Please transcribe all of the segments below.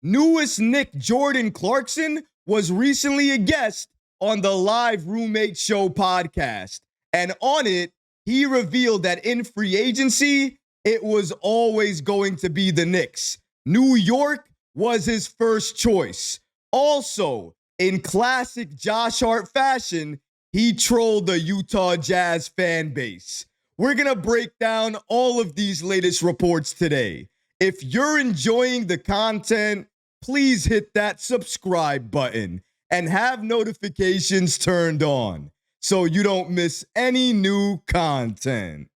newest Knick Jordan Clarkson was recently a guest on the Live Roommate Show podcast. And on it, he revealed that in free agency, it was always going to be the Knicks. New York was his first choice. Also, in classic Josh Hart fashion, he trolled the Utah Jazz fan base. We're going to break down all of these latest reports today. If you're enjoying the content, please hit that subscribe button and have notifications turned on so you don't miss any new content.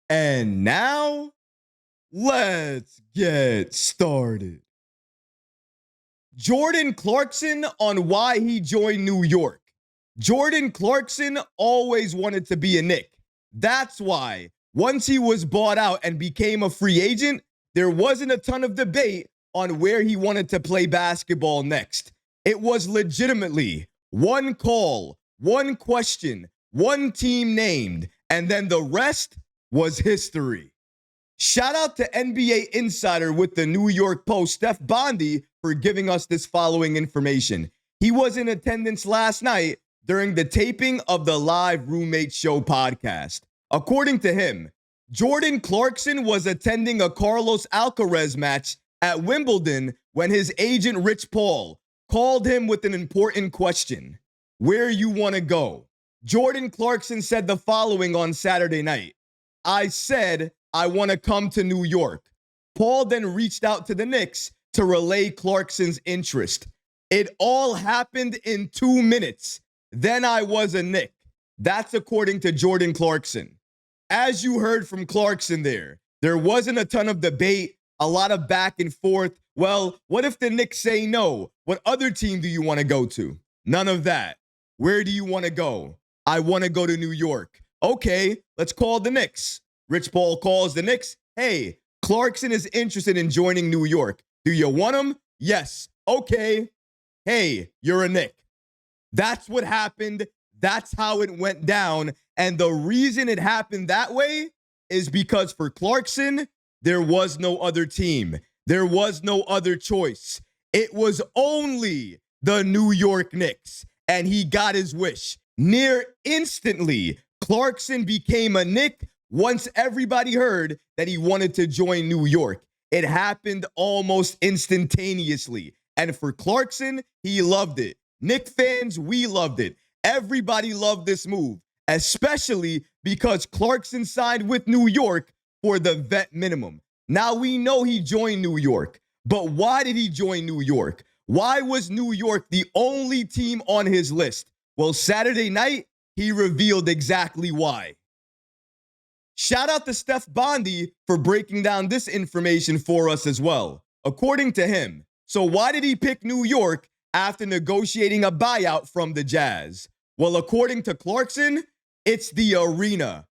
And now, let's get started. Jordan Clarkson on why he joined New York. Jordan Clarkson always wanted to be a Knick. That's why once he was bought out and became a free agent, there wasn't a ton of debate on where he wanted to play basketball next. It was legitimately one call, one question, one team named, and then the rest was history. Shout out to NBA Insider with the New York Post, Steph Bondy, for giving us this following information. He was in attendance last night during the taping of the Live Roommate Show podcast. According to him, Jordan Clarkson was attending a Carlos Alcaraz match at Wimbledon when his agent Rich Paul called him with an important question: where you want to go? Jordan Clarkson said the following on Saturday night: I said I want to come to New York. Paul then reached out to the Knicks to relay Clarkson's interest. It all happened in 2 minutes. Then I was a Knick. That's according to Jordan Clarkson. As you heard from Clarkson there wasn't a ton of debate, a lot of back and forth. Well, what if the Knicks say no? What other team do you want to go to? None of that. Where do you want to go? I want to go to New York. Okay, let's call the Knicks. Rich Paul calls the Knicks. Hey, Clarkson is interested in joining New York. Do you want him? Yes. Okay. Hey, you're a Knick. That's what happened. That's how it went down. And the reason it happened that way is because for Clarkson, there was no other team. There was no other choice. It was only the New York Knicks. And he got his wish. Near instantly, Clarkson became a Knick once everybody heard that he wanted to join New York. It happened almost instantaneously. And for Clarkson, he loved it. Knick fans, we loved it. Everybody loved this move, especially because Clarkson signed with New York for the vet minimum. Now we know he joined New York, but why did he join New York? Why was New York the only team on his list? Well, Saturday night, he revealed exactly why. Shout out to Steph Bondy for breaking down this information for us as well. According to him, so why did he pick New York after negotiating a buyout from the Jazz? Well, according to Clarkson, it's the arena.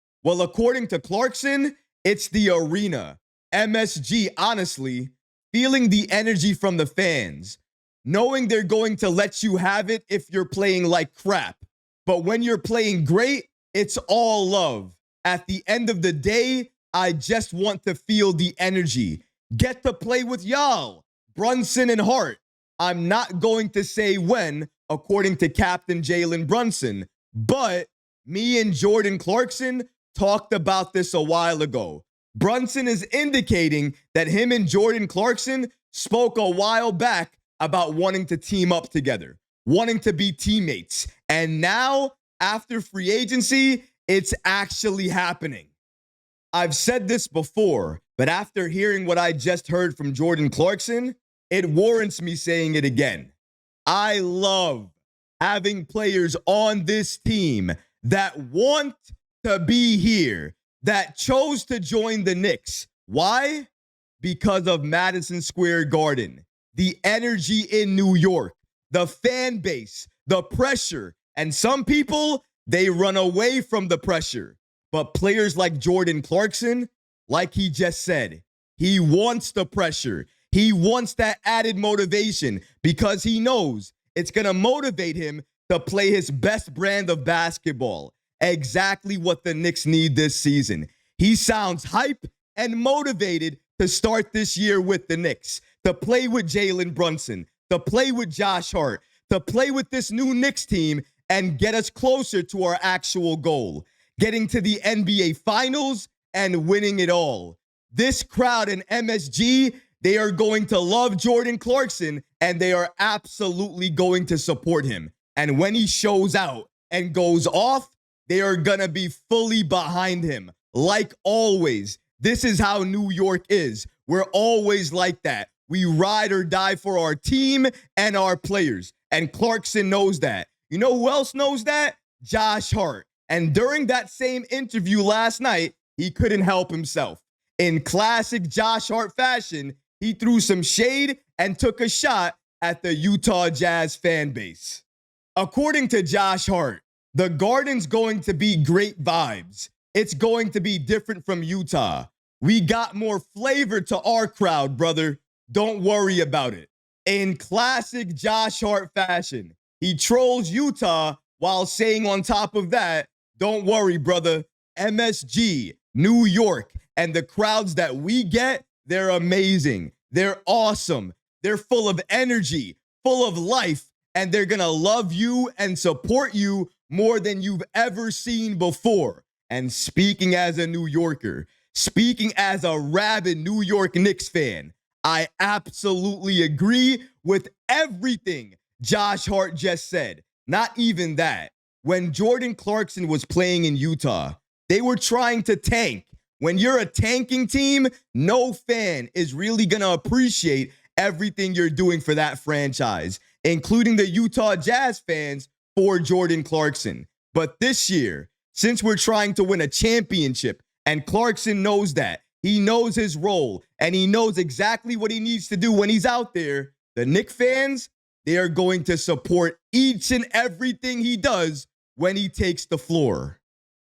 MSG, honestly, feeling the energy from the fans, knowing they're going to let you have it if you're playing like crap. But when you're playing great, it's all love. At the end of the day, I just want to feel the energy. Get to play with y'all, Brunson and Hart. I'm not going to say when, according to Captain Jalen Brunson, but me and Jordan Clarkson talked about this a while ago. Brunson is indicating that him and Jordan Clarkson spoke a while back about wanting to team up together, wanting to be teammates. And now, after free agency, it's actually happening. I've said this before, but after hearing what I just heard from Jordan Clarkson, it warrants me saying it again. I love having players on this team that want to be here, that chose to join the Knicks. Why? Because of Madison Square Garden, the energy in New York, the fan base, the pressure, and some people, they run away from the pressure. But players like Jordan Clarkson, like he just said, he wants the pressure. He wants that added motivation because he knows it's going to motivate him to play his best brand of basketball. Exactly what the Knicks need this season. He sounds hype and motivated to start this year with the Knicks, to play with Jalen Brunson, to play with Josh Hart, to play with this new Knicks team and get us closer to our actual goal, getting to the NBA Finals and winning it all. This crowd in MSG, they are going to love Jordan Clarkson, and they are absolutely going to support him. And when he shows out and goes off, they are going to be fully behind him. Like always, this is how New York is. We're always like that. We ride or die for our team and our players. And Clarkson knows that. You know who else knows that? Josh Hart. And during that same interview last night, he couldn't help himself. In classic Josh Hart fashion, he threw some shade and took a shot at the Utah Jazz fan base. According to Josh Hart, the Garden's going to be great vibes. It's going to be different from Utah. We got more flavor to our crowd, brother. Don't worry about it. In classic Josh Hart fashion, he trolls Utah while saying on top of that, don't worry, brother. MSG, New York, and the crowds that we get, they're amazing. They're awesome. They're full of energy, full of life, and they're going to love you and support you more than you've ever seen before. And speaking as a New Yorker, speaking as a rabid New York Knicks fan, I absolutely agree with everything Josh Hart just said. Not even that. When Jordan Clarkson was playing in Utah, they were trying to tank. When you're a tanking team, no fan is really going to appreciate everything you're doing for that franchise, including the Utah Jazz fans for Jordan Clarkson. But this year, since we're trying to win a championship, and Clarkson knows that, he knows his role, and he knows exactly what he needs to do when he's out there, the Knicks fans, they are going to support each and everything he does when he takes the floor.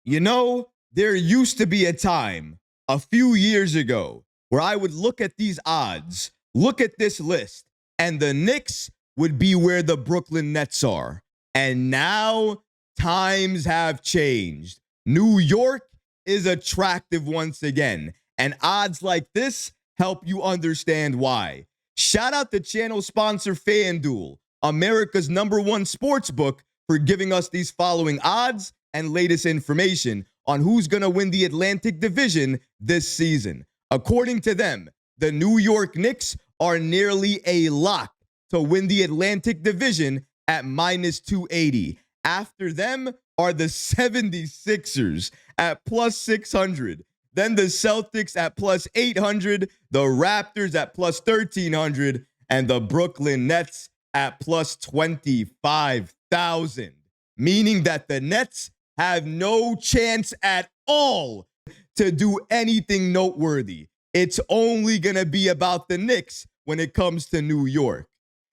You know, there used to be a time a few years ago where I would look at these odds, look at this list, and the Knicks would be where the Brooklyn Nets are. And now times have changed. New York is attractive once again, and odds like this help you understand why. Shout out to channel sponsor FanDuel, America's #1 sportsbook, for giving us these following odds and latest information on who's going to win the Atlantic Division this season. According to them, the New York Knicks are nearly a lock to win the Atlantic Division at -280. After them are the 76ers at +600. Then the Celtics at +800, the Raptors at +1,300, and the Brooklyn Nets at +25,000. Meaning that the Nets have no chance at all to do anything noteworthy. It's only going to be about the Knicks when it comes to New York.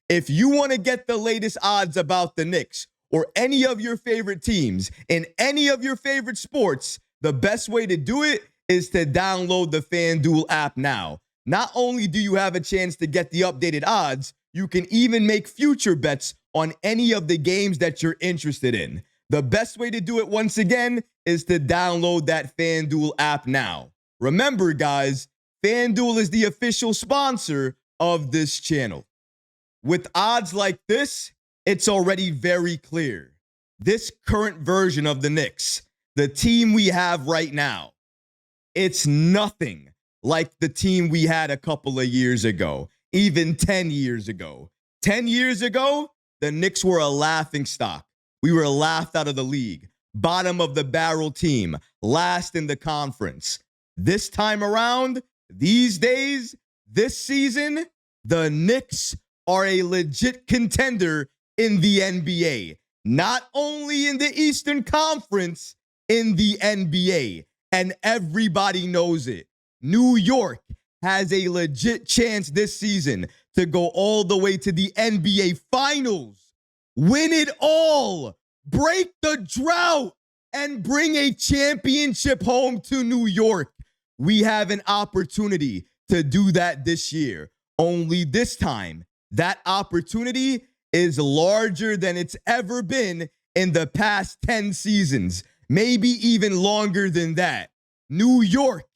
If you want to get the latest odds about the Knicks or any of your favorite teams in any of your favorite sports, the best way to do it is to download the FanDuel app now. Not only do you have a chance to get the updated odds, you can even make future bets on any of the games that you're interested in. The best way to do it, once again, is to download that FanDuel app now. Remember, guys, FanDuel is the official sponsor of this channel. With odds like this, it's already very clear. This current version of the Knicks, the team we have right now, it's nothing like the team we had a couple of years ago, even 10 years ago. 10 years ago, the Knicks were a laughingstock. We were laughed out of the league. Bottom of the barrel team, last in the conference. This time around, these days, this season, the Knicks are a legit contender in the NBA. Not only in the Eastern Conference, in the NBA. And everybody knows it. New York has a legit chance this season to go all the way to the NBA Finals. Win it all, break the drought, and bring a championship home to New York. We have an opportunity to do that this year. Only this time, that opportunity is larger than it's ever been in the past 10 seasons, maybe even longer than that. New York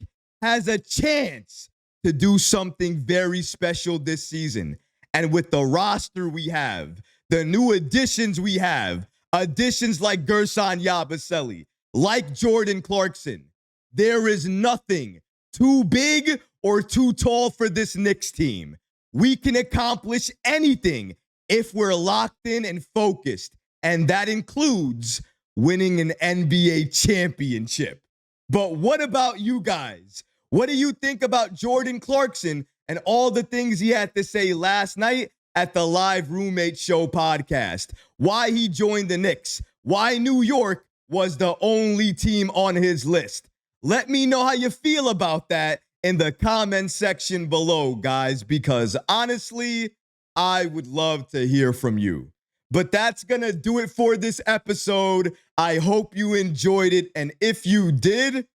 has a chance to do something very special this season. And with the roster we have, the new additions we have, additions like Gerson Yabusele, like Jordan Clarkson, there is nothing too big or too tall for this Knicks team. We can accomplish anything if we're locked in and focused, and that includes winning an NBA championship. But what about you guys? What do you think about Jordan Clarkson and all the things he had to say last night at the Live Roommate Show podcast? Why he joined the Knicks? Why New York was the only team on his list? Let me know how you feel about that in the comment section below, guys, because honestly, I would love to hear from you. But that's going to do it for this episode. I hope you enjoyed it. And if you did,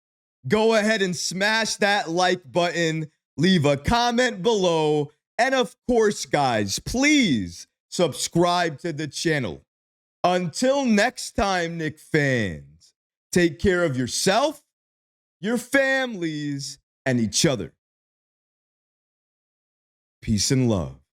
go ahead and smash that like button, leave a comment below. And of course, guys, please subscribe to the channel. Until next time, Knick fans, take care of yourself, your families, and each other. Peace and love.